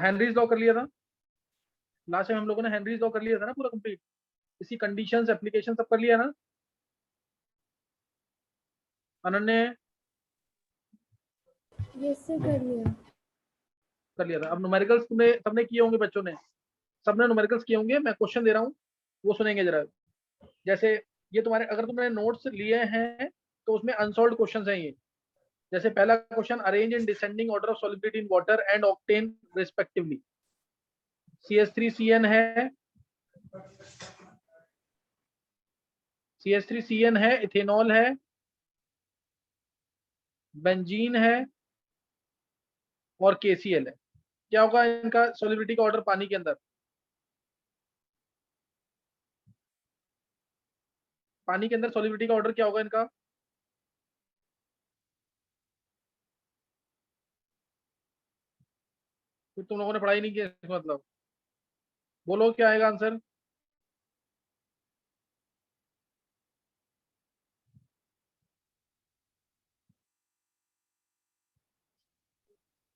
Henry's law कर लिया था लास्ट टाइम हम लोगों ने, हेनरीज लॉ कर लिया था ना पूरा कंप्लीट, इसकी कंडीशंस एप्लीकेशन सब कर लिया ना अनन्य? यस सर, कर लिया। कर लिया था। अब न्यूमेरिकल्स तुमने सबने किए होंगे, बच्चों ने सबने न्यूमेरिकल्स किए होंगे। मैं क्वेश्चन दे रहा हूँ, वो सुनेंगे जरा। जैसे ये तुम्हारे, अगर तुमने नोट्स लिए हैं तो उसमें अनसॉल्व क्वेश्चन हैं ये। जैसे पहला question, arrange in descending order of solubility in water and octane respectively. CH3CN है, CH3CN है, इथेनॉल है, बेंजीन है और KCl है। क्या होगा इनका सॉलिबिलिटी का ऑर्डर पानी के अंदर? पानी के अंदर सॉलिबिलिटी का ऑर्डर क्या होगा इनका? फिर तुम लोगों ने पढ़ाई नहीं की इसका मतलब, बोलो क्या आएगा आंसर?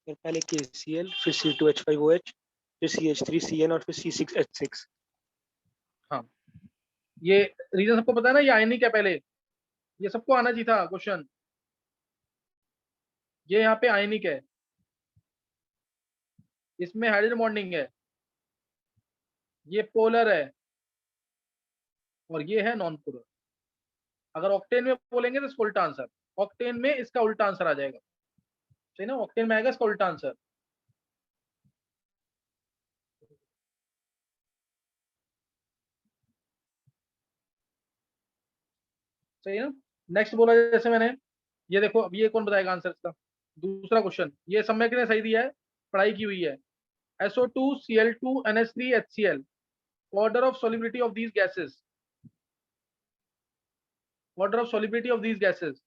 फिर पहले KCl, फिर C2H5OH, फिर CH3CN और फिर C6H6। हाँ, ये रीजन सबको पता है ना, ये आयनिक है पहले, ये सबको आना चाहिए था क्वेश्चन। ये यहाँ पे आयनिक है, इसमें हाइड्रोजन बॉन्डिंग है, ये पोलर है और ये है नॉन पोलर। अगर ऑक्टेन में बोलेंगे तो इसका उल्टा आंसर, ऑक्टेन में इसका उल्टा आंसर आ जाएगा, सही ना? ऑक्टेन में आएगा इसका उल्टा आंसर। सही है ना? नेक्स्ट बोला जैसे मैंने, ये देखो, अब ये कौन बताएगा आंसर इसका? दूसरा क्वेश्चन, ये सब में किसने सही दिया है, पढ़ाई की हुई है। SO2, Cl2, NH3, HCl, order of solubility of these gases, order of solubility of these gases।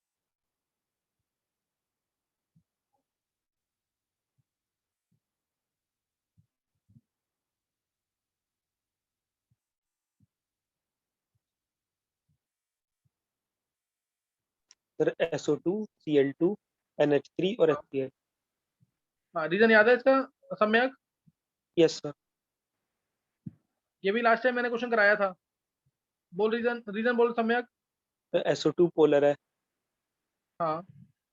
फिर SO2, Cl2, NH3 और HCl। हाँ, रीजन याद है इसका सम्यक? Yes sir. ये भी लास्ट टाइम मैंने क्वेश्चन कराया था। बोल रीजन, रीजन बोल सम्यक। SO2 पोलर है, हाँ,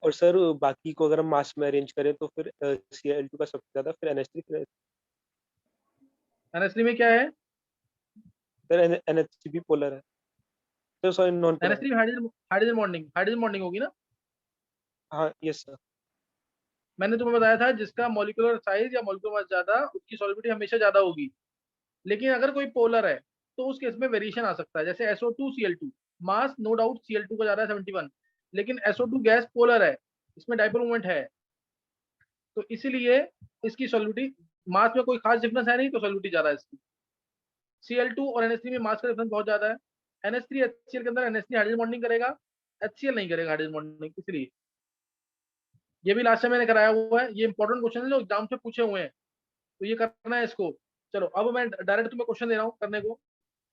और सर बाकी को अगर हम मास में अरेंज करें तो फिर Cl2 का सबसे ज्यादा, फिर NH3, NH3 में क्या है? फिर NH3 भी पोलर है। तो सॉरी, नॉन पोलर है। NH3 hydrogen, hydrogen bonding, hydrogen bonding होगी ना? हाँ यस सर। मैंने तुम्हें बताया था जिसका मॉलिक्यूलर साइज या मॉलिक्यूलर मास ज्यादा, उसकी सॉलिबिलिटी हमेशा ज्यादा होगी। लेकिन अगर कोई पोलर है तो उस केस में वेरिएशन आ सकता है। जैसे SO2, Cl2, मास नो डाउट Cl2 का ज्यादा है 71, लेकिन SO2 गैस पोलर है, इसमें डाइपोल मोमेंट है, तो इसीलिए इसकी सॉलिबिलिटी, मास में कोई खास डिफरेंस है नहीं तो सॉलिबिलिटी ज्यादा है इसकी। Cl2 और NH3 में मास का डिफरेंस बहुत ज्यादा है। NH3 HCl के अंदर NH3 हाइड्रोजन बॉन्डिंग करेगा, HCl नहीं करेगा हाइड्रोजन बॉन्डिंग, इसलिए। ये भी लास्ट टाइम मैंने कराया हुआ है, ये इंपॉर्टेंट क्वेश्चन है जो एग्जाम से पूछे हुए हैं, तो ये करना है इसको। चलो अब मैं डायरेक्ट तुम्हें क्वेश्चन दे रहा हूँ करने को।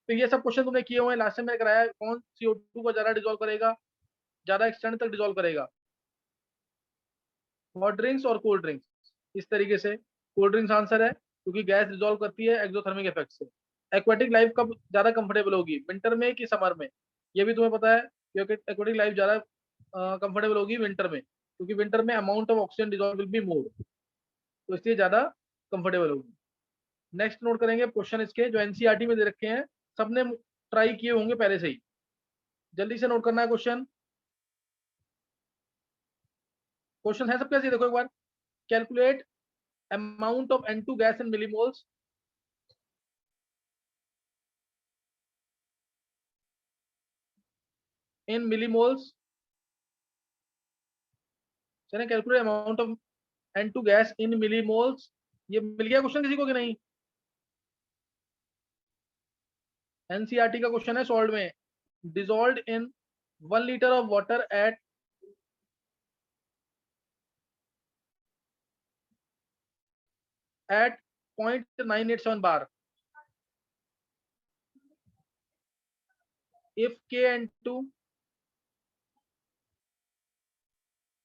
तो ये सब क्वेश्चन तुमने किए हुए हैं, लास्ट टाइम मैंने कराया है। कौन CO2 को ज्यादा डिजोल्व करेगा, ज्यादा एक्सटेंड तक डिजोल्व करेगा? हॉट ड्रिंक्स और कोल्ड ड्रिंक्स, इस तरीके से। कोल्ड ड्रिंक्स आंसर है, क्योंकि गैस डिजोल्व करती है एक्सोथर्मिक इफेक्ट से। एक्वेटिक लाइफ कब ज्यादा कंफर्टेबल होगी, विंटर में कि समर में? ये भी तुम्हें पता है, क्योंकि एक्वेटिक लाइफ ज्यादा कंफर्टेबल होगी विंटर में, क्योंकि विंटर में amount of oxygen dissolve will be more, तो इसलिए ज्यादा कंफर्टेबल होगी। नेक्स्ट नोट करेंगे क्वेश्चन इसके जो एनसीईआरटी में दे रखे हैं, सबने ट्राई किए होंगे पहले से ही। जल्दी से नोट करना है क्वेश्चन। क्वेश्चन है सबके ऐसे, देखो एक बार। Calculate amount of N2 gas in millimoles, in millimoles. चलिए, calculate amount of N2 gas in millimoles. ये मिल गया क्वेश्चन किसी को कि नहीं? एनसीईआरटी का क्वेश्चन है सॉल्व में। Dissolve in 1 litre of water at 0.987 bar, if K N2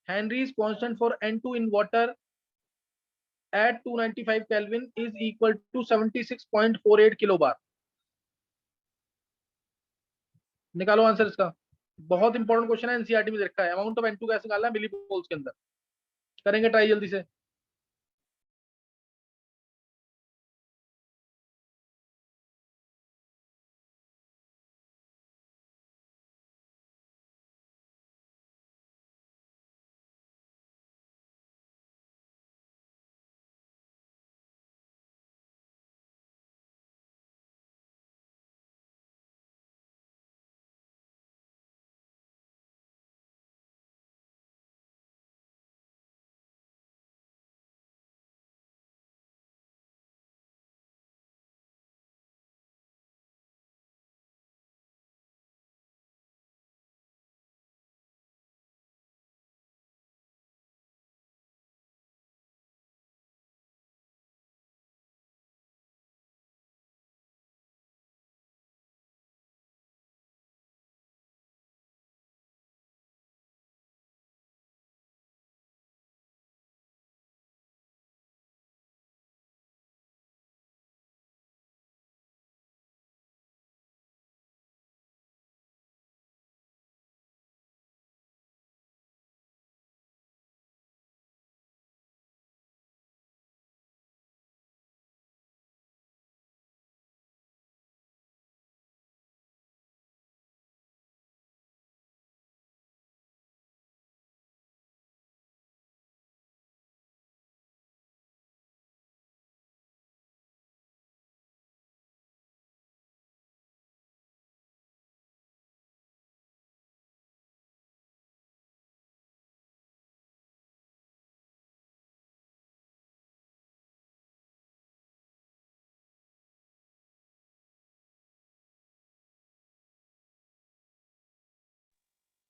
Henry is constant for N2 in water at 295 Kelvin is equal to 76.48 किलोबार। निकालो आंसर इसका। बहुत इंपॉर्टेंट क्वेश्चन है, एनसीईआरटी में देखा है। अमाउंट ऑफ N2 कैसे निकालना है मिली मोल्स के अंदर। करेंगे ट्राई जल्दी से।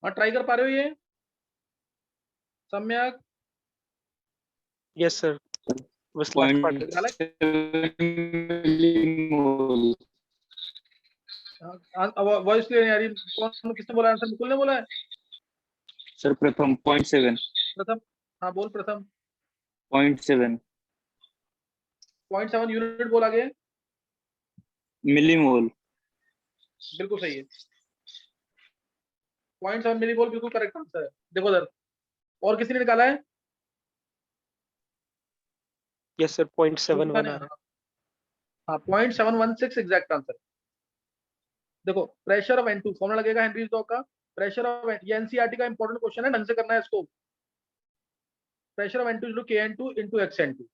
हाँ ट्राई कर पा रहे हो ये सम्यक? यस सर, बस लास्ट पार्ट निकाला? वॉइस क्लियर नहीं आ रही। कौन किसने बोला आंसर? मुकुल ने बोला है सर प्रथम 0.7। प्रथम? हाँ बोल प्रथम। 0.7 0.7 यूनिट बोला गया। मिलीमोल। बिल्कुल सही है। 0.7 मिलीमोल बिल्कुल करेक्ट आंसर है। देखो सर, और किसी ने निकाला है? यस सर, 0.71 आ रहा। हाँ 0.716 एग्जैक्ट आंसर। देखो प्रेशर ऑफ N2 फॉर्मूला लगेगा हेनरीज लॉ का। प्रेशर ऑफ ये एनसीईआरटी का इंपॉर्टेंट क्वेश्चन है, ढंग से करना है इसको। Pressure of N2 is KN2 into XN2।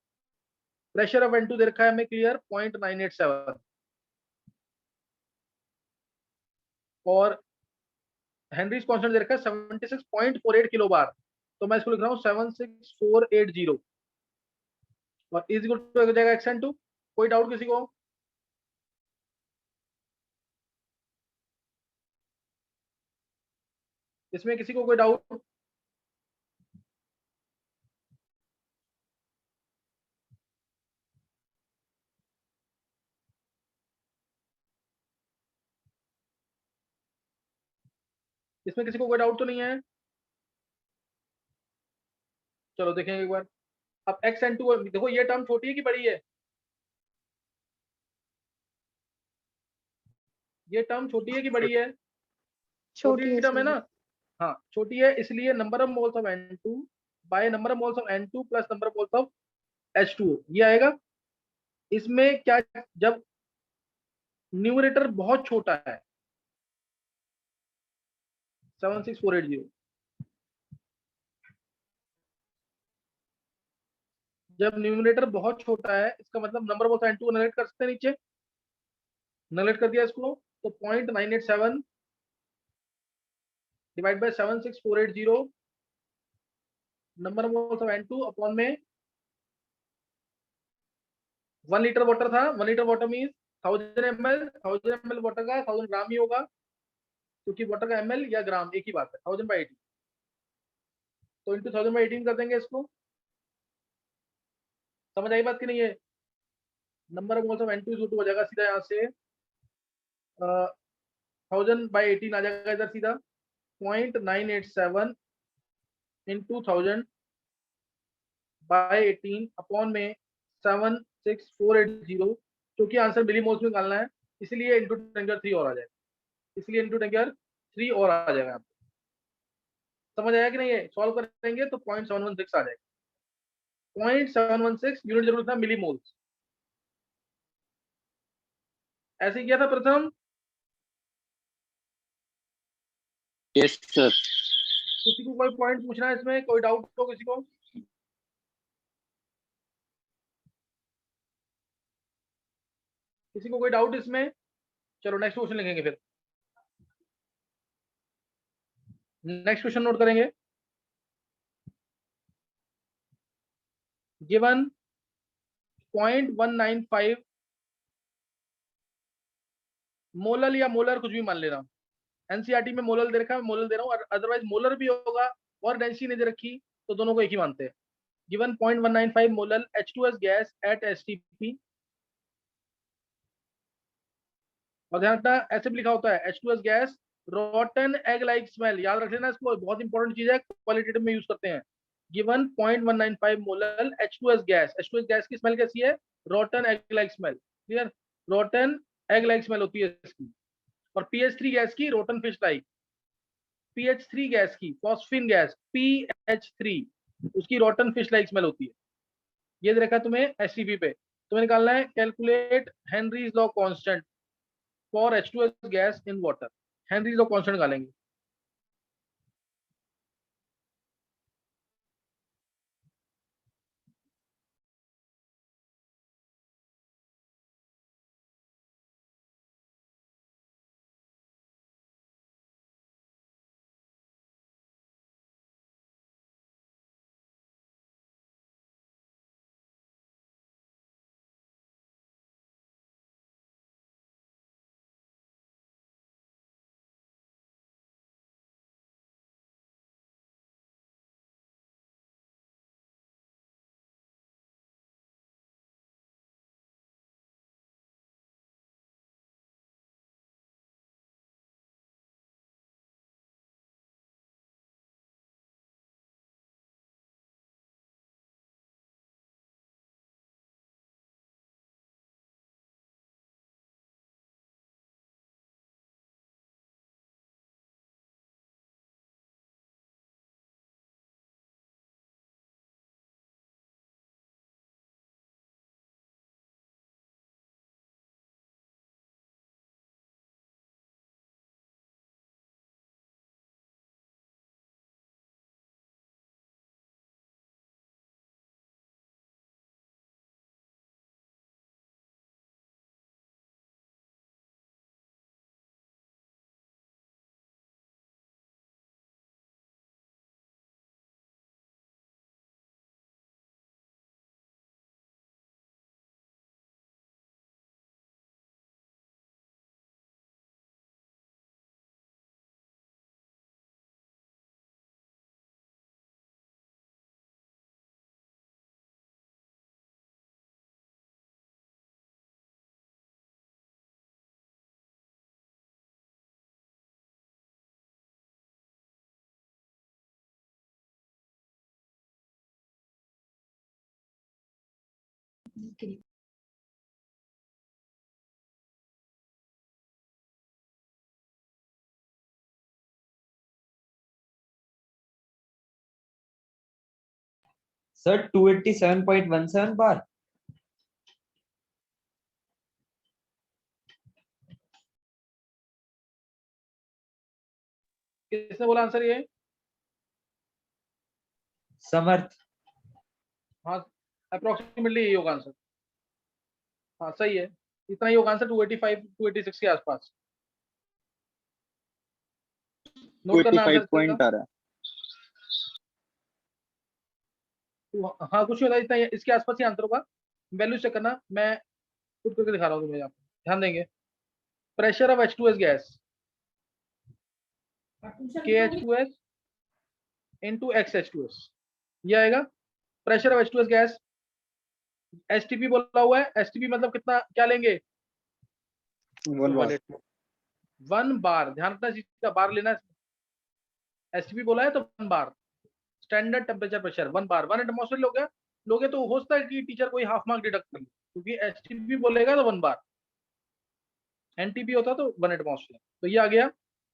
Pressure of N2 दे रखा है हमें क्लियर 0.987 और हेनरीज कांस्टेंट दे रखा है 76.48 किलोबार। तो मैं इसको लिख रहा हूँ 76480 और इज इक्वल टू हो जाएगा XN2। कोई डाउट किसी को? इसमें किसी को कोई डाउट? इसमें किसी को कोई डाउट तो नहीं है? चलो देखेंगे एक बार। अब XN2 देखो, ये टर्म छोटी है कि बड़ी है? ये टर्म छोटी है कि बड़ी है? छोटी टर्म है ना। हाँ छोटी है, इसलिए number of moles of N2 by number of moles of N2 plus number of moles of H2O ये आएगा। इसमें क्या, जब न्यूमरेटर बहुत छोटा है 76480, जब न्यूमरेटर बहुत छोटा है इसका मतलब नंबर ऑफ N2 को नलेट कर सकते हैं नीचे। नलेट कर दिया इसको, तो 0.987 divide by 76480 number of moles of N2 upon में 1 लीटर वाटर था। 1 litre water mean 1000 ml water का 1000 ग्राम ही होगा, क्योंकि वाटर का ml या ग्राम एक ही बात है। 1000/18 तो इंटू 1000/18 कर देंगे इसको। समझ आई बात कि नहीं है? Number of moles of N2 is हो जाएगा सीधा यहाँ से 1000/18 आ जाएगा इधर सीधा 0.987 इंटू 1000 बाय 18 अपॉन में 76480, क्योंकि आंसर मिलीमोल्स में निकालना है, इसलिए इंटू टेंकर 3 और आ जाएगा, इसलिए इंटू टेंकर 3 और आ जाएगा यहाँ पे। समझ आया कि नहीं? है सॉल्व करेंगे तो 0.716 आ जाएगा। 0.716 यूनिट जरूरत था मिलीमोल्स। ऐसे किया था प्रथम। Yes sir. किसी को कोई पॉइंट पूछना है इसमें, कोई डाउट हो किसी को? किसी को कोई डाउट इसमें? चलो नेक्स्ट क्वेश्चन लिखेंगे फिर। नेक्स्ट क्वेश्चन नोट करेंगे। गिवन 0.195 मोलल या मोलर कुछ भी मान ले रहा हूं। एनसीईआरटी में मोलल दे रखा है, मोलल दे रहा हूं, अदरवाइज मोलर भी होगा और डेंसिटी नहीं दे रखी तो दोनों को एक ही मानते हैं। Given 0.195 molal H2S gas at STP, और ध्यान रखना ऐसे भी लिखा होता है H2S gas rotten egg like smell, याद रख लेना इसको, बहुत इंपॉर्टेंट चीज है, क्वालिटेटिव में यूज करते हैं। गिवन 0.195 मोलल H2S गैस की स्मेल कैसी है? Rotten egg like smell. Clear? Rotten egg like smell होती है इसकी। और PH3 गैस की rotten fish like. PH3 gas की, फॉस्फिन गैस PH3, उसकी रोटन फिश लाइक स्मेल होती है। ये देखा तुम्हें STP पे। तुम्हें निकालना है calculate Henry's law constant for H2S gas in water. Henry's law constant निकालेंगे। सर 287.17 बार। किसने बोला आंसर ये? समर्थ। हाँ, अप्रोक्सीमेटली यही होगा आंसर। हाँ सही है, इतना ही होगा आंसर, 285 286 के आसपास। नोट करना 25 आंसर इसका। पॉइंट आ रहा है। हाँ कुछ नहीं होता, इतना इसके आसपास ही आंसर होगा। वैल्यू चेक करना, मैं खुद करके दिखा रहा हूँ तुम्हें, यहाँ पे ध्यान देंगे। Pressure of H2S gas KH2S into XH2S, ये आएगा pressure of H2S gas. STP बोला हुआ है, STP मतलब कितना, क्या लेंगे? 1 बार। 1 बार, ध्यान रखना चीज का बार लेना है। STP बोला है तो 1 बार, स्टैंडर्ड टेम्परेचर प्रेशर 1 बार, 1 एटमॉस्फेयर हो गया। लोगे तो हो सकता है कि टीचर कोई हाफ मार्क डिडक्ट कर ले, क्योंकि एसटीपी बोलेगा तो 1 बार, एनटीपी होता तो 1 एटमॉस्फेयर। तो ये आ गया।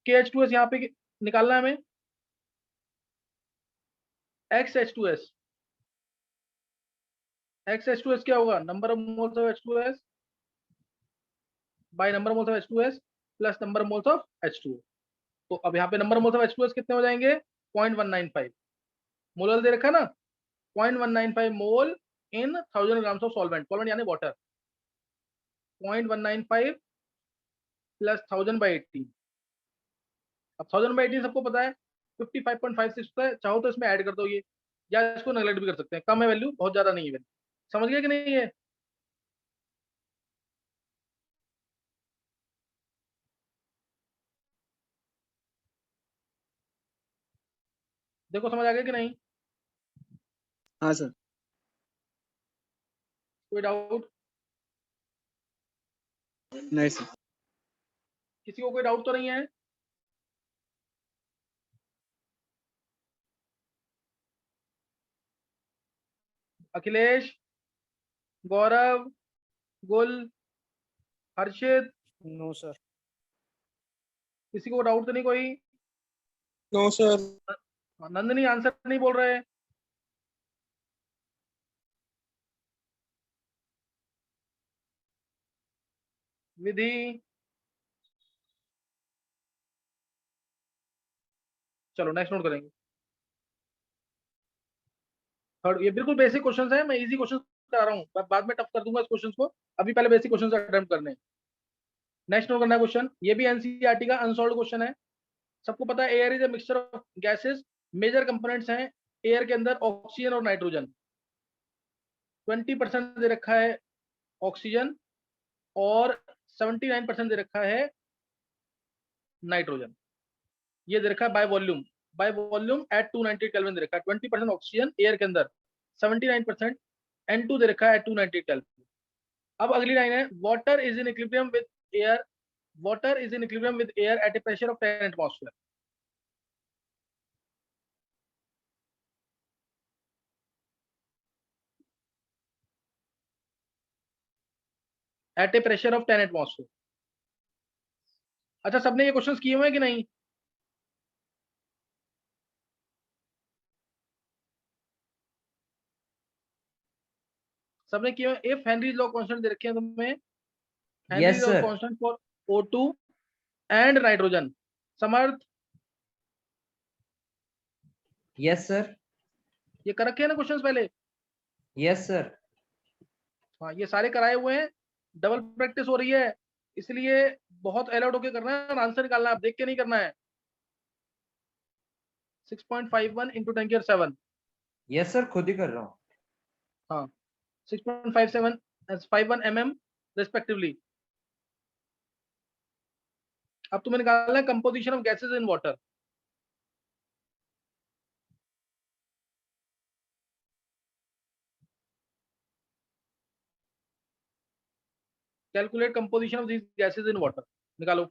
KH2S यहाँ पे निकालना है हमें। XH2S, XH2S क्या होगा, number of moles of H2S by number of moles of H2S plus number of moles of H2O। तो अब यहाँ पे number of moles of H2S कितने हो जाएंगे, 0.195 मोल दे रखा ना, 0.195 मोल इन 1000 ग्राम्स ऑफ सॉल्वेंट, सॉल्वेंट यानी वाटर, 0.195 प्लस 1000/18। अब 1000/18 सबको पता है 55.56 होता है, चाहो तो इसमें ऐड कर दो ये, या इसको नेगलेक्ट भी कर सकते हैं, कम है वैल्यू, बहुत ज्यादा नहीं है वैल्यू। समझ गए कि नहीं है? देखो समझ आ गया कि नहीं? हाँ सर। कोई डाउट? नहीं सर। किसी को कोई डाउट तो नहीं है? अखिलेश, गौरव, गुल, हर्षित, नो सर। किसी को डाउट तो नहीं कोई? No sir. नंदनी आंसर नहीं बोल रहे? विधि, चलो नेक्स्ट नोट करेंगे। थर्ड, ये बिल्कुल बेसिक क्वेश्चंस है, मैं इजी क्वेश्चंस करा रहा हूँ, बाद में टफ कर दूंगा इस क्वेश्चंस को, अभी पहले बेसिक क्वेश्चंस अटेम्प्ट करने हैं। नेक्स्ट नोट करना है क्वेश्चन, ये भी एनसीईआरटी का अनसॉल्व क्वेश्चन है। सबको पता है air is a mixture of gases, major components हैं एयर के अंदर ऑक्सीजन और नाइट्रोजन। 20% दे रखा है ऑक्सीजन और 79% दे रखा है नाइट्रोजन। ये दे रखा है बाय वॉल्यूम एट 290 केल्विन दे रखा है। 20% ऑक्सीजन एयर के अंदर, 79% N2 दे रखा है 290 केल्विन। अब अगली लाइन है, water is in equilibrium with air, water is in equilibrium with air at a pressure of 10 atmosphere. At a pressure of 10 atmosphere. अच्छा, सबने ये क्वेश्चंस किए हुए हैं कि नहीं? सबने किए हुए? इफ हेनरी लॉ कांस्टेंट दे रखे हैं तुम्हें, Henry yes law sir. Constant for O2 and nitrogen. Samarth, yes sir. ये कर रखे हैं ना क्वेश्चंस पहले? Yes sir. हाँ, ये सारे कराए हुए हैं, डबल प्रैक्टिस हो रही है, इसलिए बहुत अलर्ट होके करना है, आंसर निकालना है, आप देख के नहीं करना है। 6.51 इंटू 10⁻⁷। यस सर, खुद ही कर रहा हूँ। हाँ, 6.57 51 mm रिस्पेक्टिवली। अब तुम्हें निकालना है composition of gases in water. Calculate composition of these gases in water, निकालो।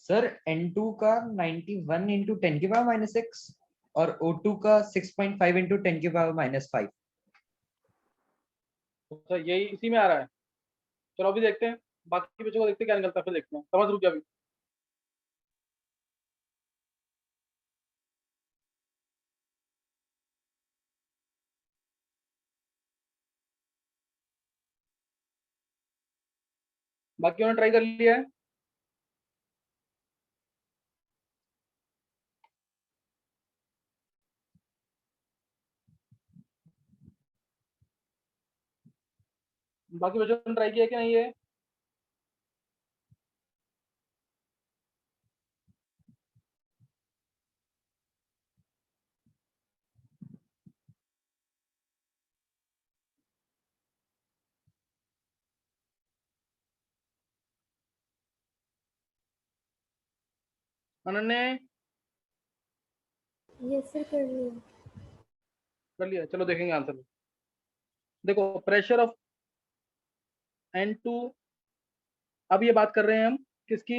सर N2 का 91 इंटू 10 की पावर -6 और O2 का 6.5 इंटू 10 की पावर -5। अच्छा यही इसी में आ रहा है। चलो अभी देखते हैं, बाकी बच्चों को देखते हैं क्या निकलता है, फिर देखते हैं। समझ रुक गया अभी। बाकी उन्होंने ट्राई कर लिया है। बाकी बच्चों ने ट्राई किया कि नहीं है? अनन्या यस सर कर रही हूँ। कर लिया, चलो देखेंगे आंसर। देखो प्रेशर ऑफ N2, अब ये बात कर रहे हैं हम किसकी?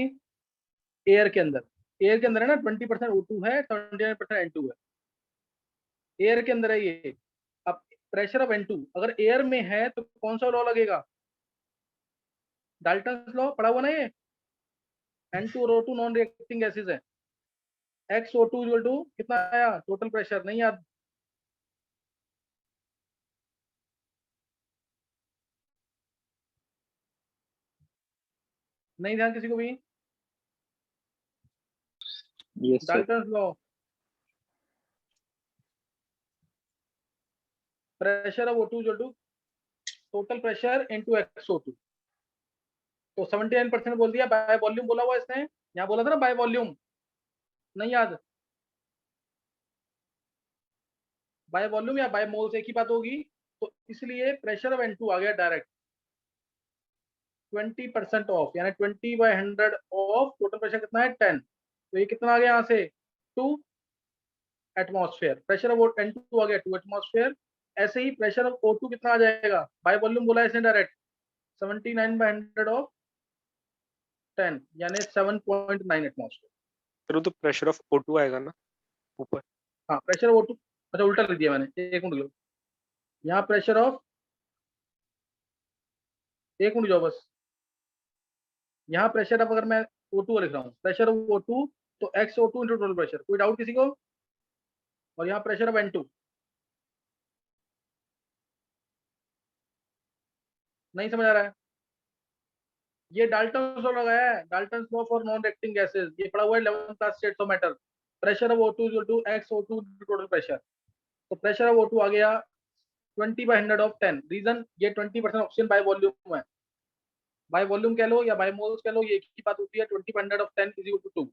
एयर के अंदर। एयर के अंदर है ना, 20% O2 है, 29% N2 है। एयर के अंदर है ये। अब प्रेशर ऑफ N2 अगर एयर में है तो कौन सा लॉ लगेगा? डाल्टन्स लॉ पढ़ा हुआ ना ये। N2 और O2 नॉन रिएक्टिंग गैसेज है। XO2 इक्वल टू कितना आया? टोटल प्रेशर नहीं याद? नहीं ध्यान किसी को भी? Yes sir. Dalton's law, pressure of O2 equal to total pressure into XO2। तो 79% बोल दिया, बाय वॉल्यूम बोला हुआ इसने। यहाँ बोला था ना बाय वॉल्यूम, नहीं याद? बाय वॉल्यूम या बाय मोल्स एक ही बात होगी। तो इसलिए प्रेशर ऑफ N2 आ गया डायरेक्ट 20% ऑफ, यानी 20/100 ऑफ टोटल प्रेशर कितना है? 10। तो ये कितना आ गया यहाँ से? 2 एटमॉस्फेयर। प्रेशर ऑफ N2 आ गया 2 एटमॉस्फेयर। ऐसे ही प्रेशर ऑफ O2 कितना आ जाएगा? बाय वॉल्यूम बोला है इसने डायरेक्ट, 79/100 ऑफ 10 यानी 7.9 एटमॉस्फेयर। फिर तो प्रेशर ऑफ O2 आएगा ना ऊपर। हाँ प्रेशर ऑफ O2, अच्छा उल्टा लिख दिया मैंने, एक मिनट लो। यहाँ प्रेशर ऑफ, एक मिनट जाओ बस। यहाँ प्रेशर ऑफ, अगर मैं O2 लिख रहा हूँ, प्रेशर ऑफ O2 तो XO2 इंटू टोटल प्रेशर। कोई डाउट किसी को? और यहाँ प्रेशर ऑफ N2 नहीं समझ आ रहा है? ये डाल्टन लॉ लगाया है, Dalton law for non reacting gases, ये पढ़ा हुआ है 11th class states of matter. Pressure of O2 equal to XO2 total pressure. तो प्रेशर ऑफ O2 आ गया 20/100 ऑफ 10। रीजन ये 20% ऑक्सीजन बाय वॉल्यूम है। बाय वॉल्यूम कह लो या बाय मोल्स कह लो, ये एक ही बात होती है। 20/100 of 10 is equal to 2।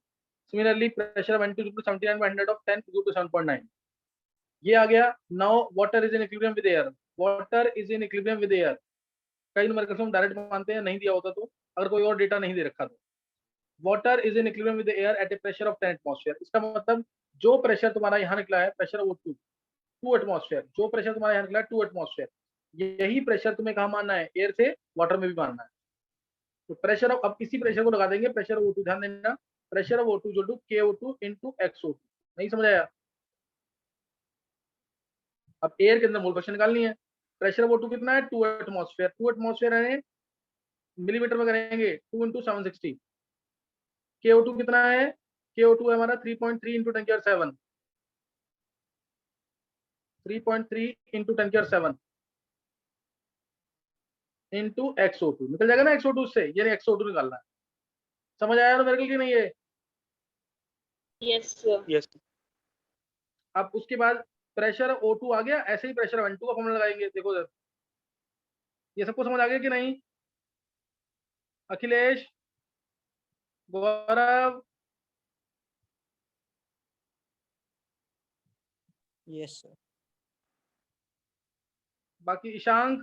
Similarly pressure of N2 equal to 79/100 of 10 is equal to 7.9। ये आ गया। Now water is in equilibrium with air. Water is in equilibrium with air. कई न्यूमेरिकल्स हम डायरेक्ट मानते हैं, नहीं दिया होता तो, अगर कोई और डेटा नहीं दे रखा तो। Water is in equilibrium with air at a pressure of 10 atmosphere. इसका मतलब जो प्रेशर तुम्हारा यहाँ निकला है, प्रेशर ऑफ O2 2 एटमॉस्फेयर, जो प्रेशर तुम्हारा यहाँ निकला है 2 एटमॉस्फेयर, यही प्रेशर तुम्हें कहाँ मानना है? एयर से वाटर में भी मानना है। तो प्रेशर ऑफ, अब इसी प्रेशर को लगा देंगे प्रेशर ऑफ O2। ध्यान देना, pressure of O2 equal to KO2 into XO2। नहीं समझ आया? अब एयर के अंदर मोल फ्रैक्शन निकालनी है। प्रेशर ऑफ O2 कितना है? 2 एटमॉस्फेयर। 2 एटमॉस्फेयर है, मिलीमीटर में करेंगे 2 इंटू 760। KO2 कितना है? KO2 है हमारा 3.3 इंटू 10⁻⁷ 3.3 इंटू 10⁻⁷ इंटू XO2। निकल जाएगा ना XO2 से, यानी XO2 निकालना है। समझ आया मेरे को कि नहीं ये? Yes sir. यस। अब उसके बाद प्रेशर O2 आ गया, ऐसे ही प्रेशर N2 का फॉर्मूला लगाएंगे। देखो सर, ये सबको समझ आ गया कि नहीं? अखिलेश, गौरव, यस सर। बाकी ईशांक,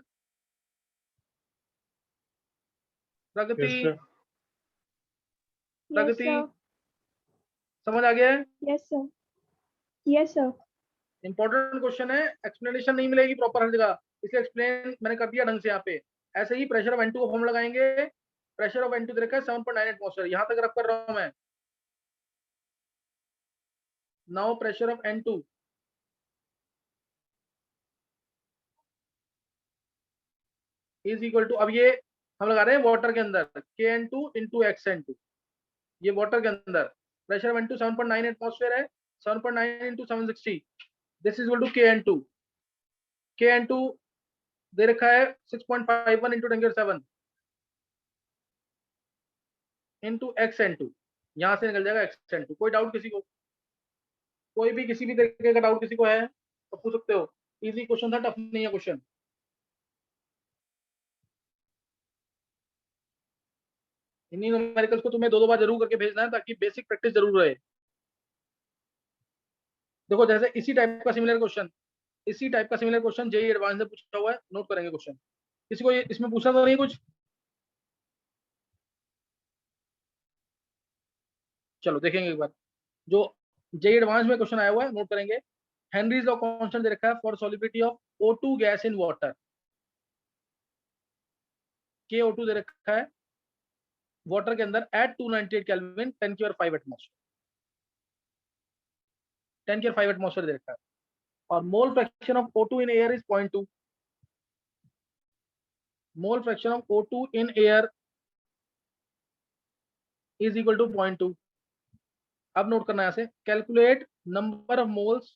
प्रगति, प्रगति, समझ आ गया है? Yes sir. Yes sir. Important question है, एक्सप्लेनेशन नहीं मिलेगी प्रॉपर हर जगह, इसलिए एक्सप्लेन मैंने कर दिया ढंग से यहाँ पे। ऐसे ही प्रेशर ऑफ N2 का फॉर्मूला लगाएंगे। प्रेशर ऑफ N2 दे रखा है 7.9 एटमॉस्फेयर, यहाँ तक रख कर रहा हूँ मैं। Now pressure of N2 is equal to, अब ये हम लगा रहे हैं वाटर के अंदर KN2 इंटू XN2, ये वाटर के अंदर प्रेशर ऑफ N2 7.9 एटमॉस्फेयर है, 7.9 into 760, this is equal to KN2। KN2 दे रखा है 6.51 इंटू 10⁻⁷ इंटू XN2, यहां से निकल जाएगा XN2। कोई डाउट किसी को? कोई भी किसी भी तरीके का डाउट किसी को है तो पूछ सकते हो। इजी क्वेश्चन था, टफ नहीं है क्वेश्चन। इन्हीं न्यूमेरिकल्स को तुम्हें 2-2 बार जरूर करके भेजना है ताकि बेसिक प्रैक्टिस जरूर रहे। देखो जैसे इसी टाइप का सिमिलर क्वेश्चन जेई एडवांस में पूछा हुआ है, नोट करेंगे क्वेश्चन। किसी को इसमें पूछना तो नहीं कुछ? चलो देखेंगे एक बार, जो जेई एडवांस में क्वेश्चन आया हुआ है नोट करेंगे। हेनरीज लॉ कांस्टेंट दे रखा है for solubility of O2 gas in water. KO2 दे रखा है वाटर के अंदर एट 298 केल्विन 10⁵ एटमॉस्फेयर, 10⁵ एटमॉस्फेयर दे रखा है। और mole fraction of O2 in air is 0.2। Mole fraction of O2 in air is equal to 0.2। अब नोट करना है ऐसे, calculate number of moles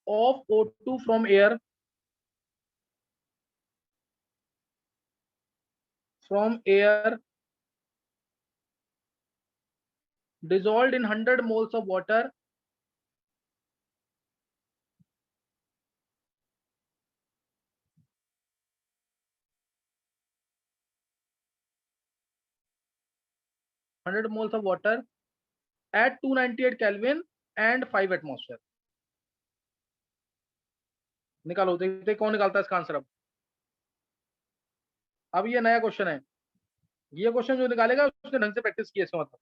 of O2 from air dissolved in 100 moles of water at 298 Kelvin and 5 atmosphere। निकालो, देखते कौन निकालता है इसका आंसर। अब ये नया क्वेश्चन है, ये क्वेश्चन जो निकालेगा उसने ढंग से प्रैक्टिस की है, इसका मतलब।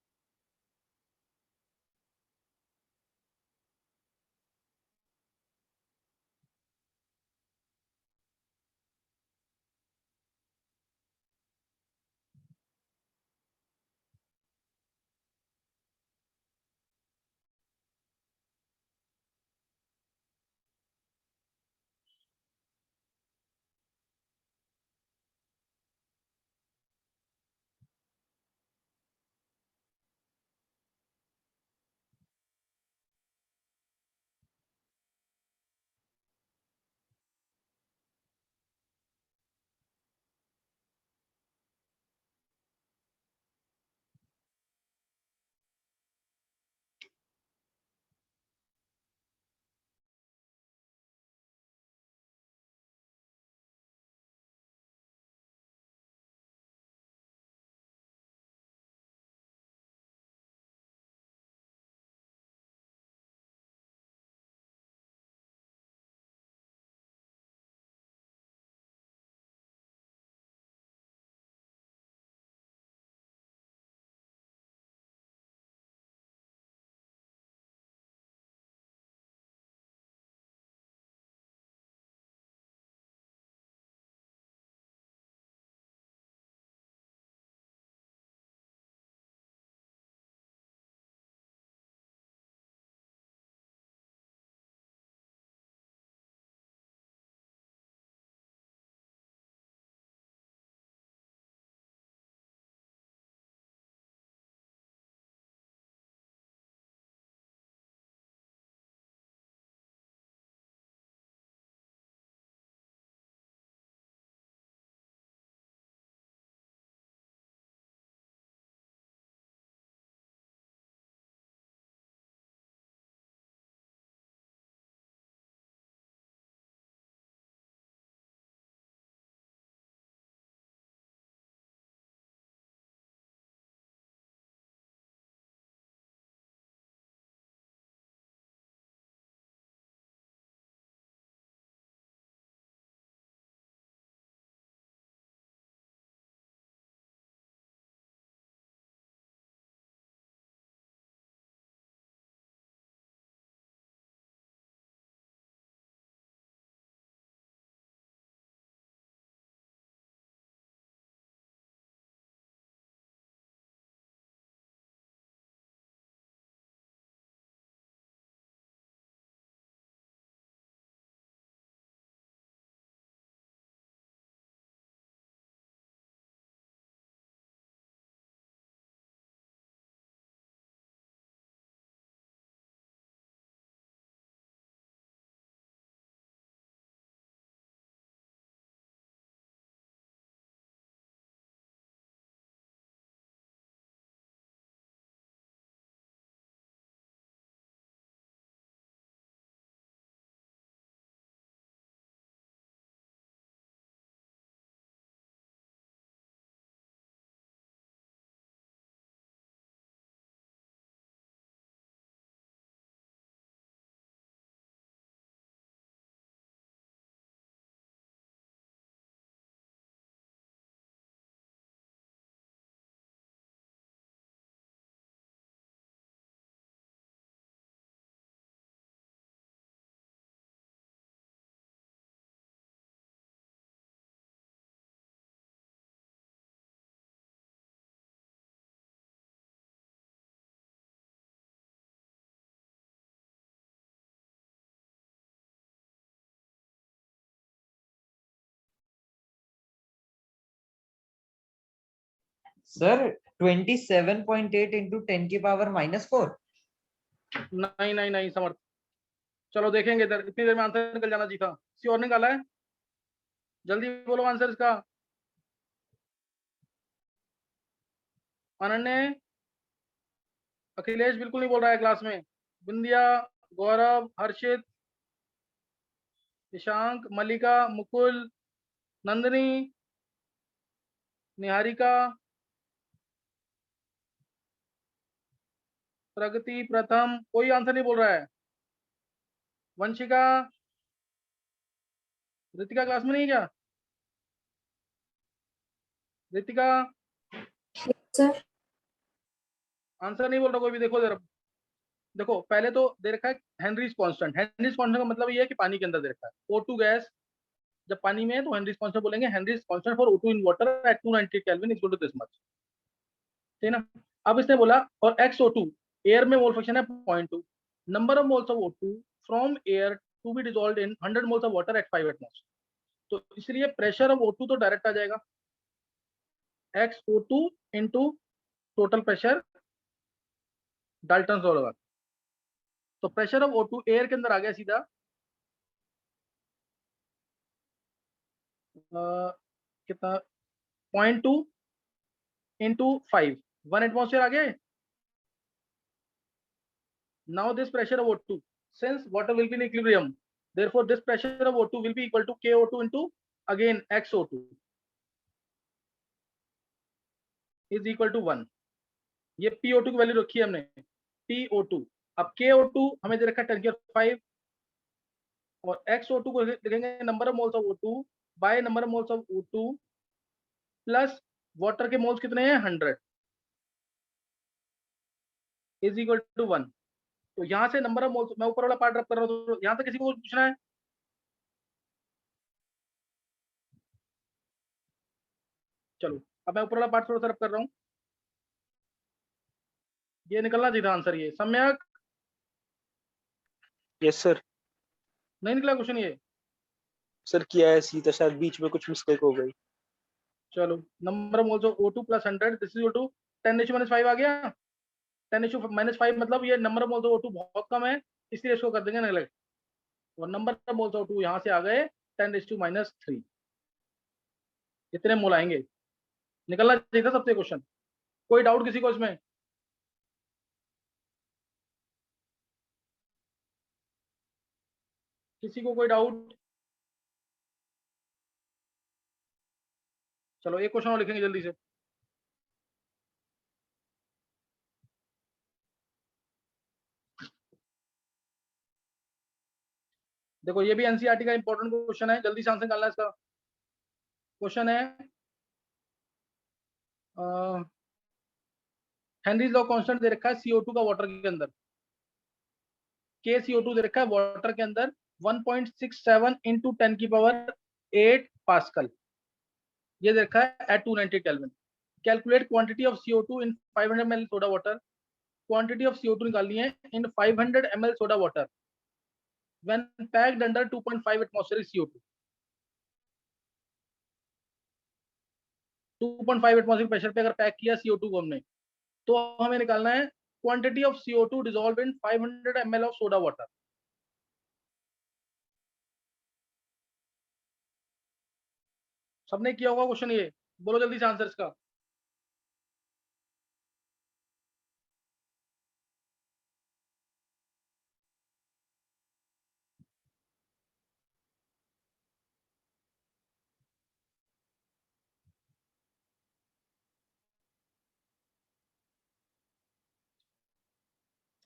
सर 27.8 into 10 की पावर -4। नहीं नहीं नहीं समर्थ, चलो देखेंगे इधर, इतनी देर में आंसर निकल जाना चाहिए था। किसी और निकाला है? जल्दी बोलो आंसर इसका। अनन्य, अखिलेश बिल्कुल नहीं बोल रहा है क्लास में, बिंदिया, गौरव, हर्षित, ईशांक, मल्लिका, मुकुल, नंदिनी, निहारिका, प्रगति, प्रथम, कोई आंसर नहीं बोल रहा है। वंशिका, रितिका क्लास में नहीं है क्या? रितिका सर आंसर नहीं बोल रहा कोई भी। देखो जरा, देखो पहले तो दे रखा है हेनरीज कांस्टेंट। हेनरीज कांस्टेंट का मतलब ये है कि पानी के अंदर दे रखा है। O2 गैस जब पानी में है तो हेनरीज कांस्टेंट बोलेंगे। Henry's constant for O2 in water at 290 kelvin equal to this much, ठीक है ना। अब इसने बोला और XO2 एयर में मोल फ्रैक्शन है 0.2, number of moles of O2 from air to be dissolved in 100 moles of water at 5 atmosphere. तो इसलिए प्रेशर ऑफ O2 तो डायरेक्ट आ जाएगा, XO2 into total pressure Dalton law लगा। तो प्रेशर ऑफ O2 एयर के अंदर आ गया सीधा कितना 0.2 into 5, 1 atmosphere आ गया। Now this pressure of O2, since water will be in equilibrium, therefore this pressure of O2 will be equal to KO2 into again XO2 is equal to 1। ये PO2 की value रखी है हमने, PO2। अब KO2 हमें दे रखा है 10⁵ और XO2 को लिखेंगे number of moles of O2 by number of moles of O2 plus water के मोल्स कितने हैं 100 इज इक्वल टू 1। तो यहां से नंबर ऑफ मोल्स, मैं ऊपर वाला पार्ट रब कर रहा हूं, तो यहां तक किसी को पूछना है? चलो अब मैं ऊपर वाला पार्ट थोड़ा सा रब कर रहा हूं। ये निकलना चाहिए था आंसर। ये सम्यक यस सर। नहीं निकला क्वेश्चन ये। सर किया है सीधा, शायद बीच में कुछ मिस्टेक हो गई। चलो number of moles of O2 plus 100 this is equal to 10⁻⁵ आ गया। 10⁻⁵ मतलब ये number of moles of O2 बहुत कम है, इसलिए इसको कर देंगे नेगलेक्ट। और number of moles of O2 यहां से आ गए 10⁻⁻3। इतने मोल आएंगे। निकलना चाहिए था सबसे क्वेश्चन। कोई डाउट किसी को इसमें? किसी को कोई डाउट? चलो एक क्वेश्चन और लिखेंगे जल्दी से। देखो ये भी एनसीईआरटी का इंपॉर्टेंट क्वेश्चन है, जल्दी से आंसर निकालना है इसका। क्वेश्चन है हेनरीज लॉ कांस्टेंट दे रखा है CO2 का वाटर के अंदर। KCO2 दे रखा है वाटर के अंदर 1.67 इंटू 10⁸ पास्कल, ये दे रखा है at 290 kelvin. Calculate quantity of CO2 in 500 ml soda water. Quantity of CO2 निकालनी है in 500 ml soda water when packed under 2.5 atmospheric CO2। 2.5 atmospheric pressure पे अगर पैक किया CO2 को हमने, तो हमें निकालना है quantity of CO2 dissolve in 500 ml of soda water. सबने किया होगा क्वेश्चन ये, बोलो जल्दी से आंसर इसका।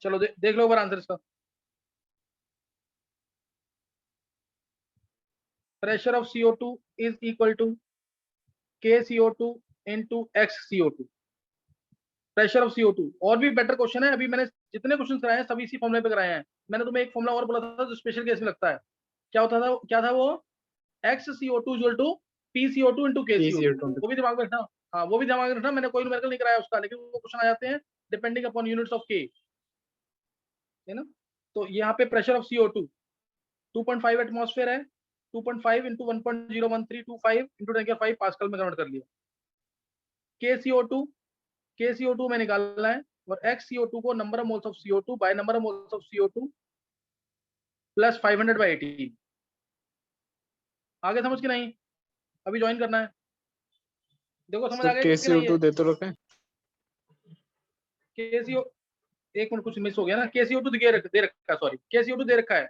चलो देख लो एक बार आंसर इसका। Pressure of CO2 is equal to KCO2 into XCO2। Pressure of CO2 और भी बेटर क्वेश्चन है। अभी मैंने जितने क्वेश्चन कराए हैं सभी इसी फॉर्मूले पे कराए हैं। मैंने तुम्हें एक फॉर्मूला और बोला था जो स्पेशल केस में लगता है। क्या था वो? XCO2 equal to PCO2 into KCO2। वो भी दिमाग में रखना। हाँ वो भी दिमाग में रखना, मैंने कोई न्यूमेरिकल नहीं कराया उसका, लेकिन वो क्वेश्चन आ जाते हैं depending upon units of K, है ना। तो यहाँ पे प्रेशर ऑफ CO2 2.5 एटमॉस्फेयर है, 2.5 इंटू 1.01325 इंटू 10⁵ पास्कल में कन्वर्ट कर लिया। KCO2 में निकालना है और XCO2 को number of moles of CO2 by number of moles of CO2 plus 500/18। आगे समझ के नहीं? अभी ज्वाइन करना है। देखो समझ आ सर गया कि नहीं? KCO2 दे तो रखे। KCO एक मिनट कुछ मिस हो गया ना। KCO2 दे रखा है, सॉरी KCO2 दे रखा है।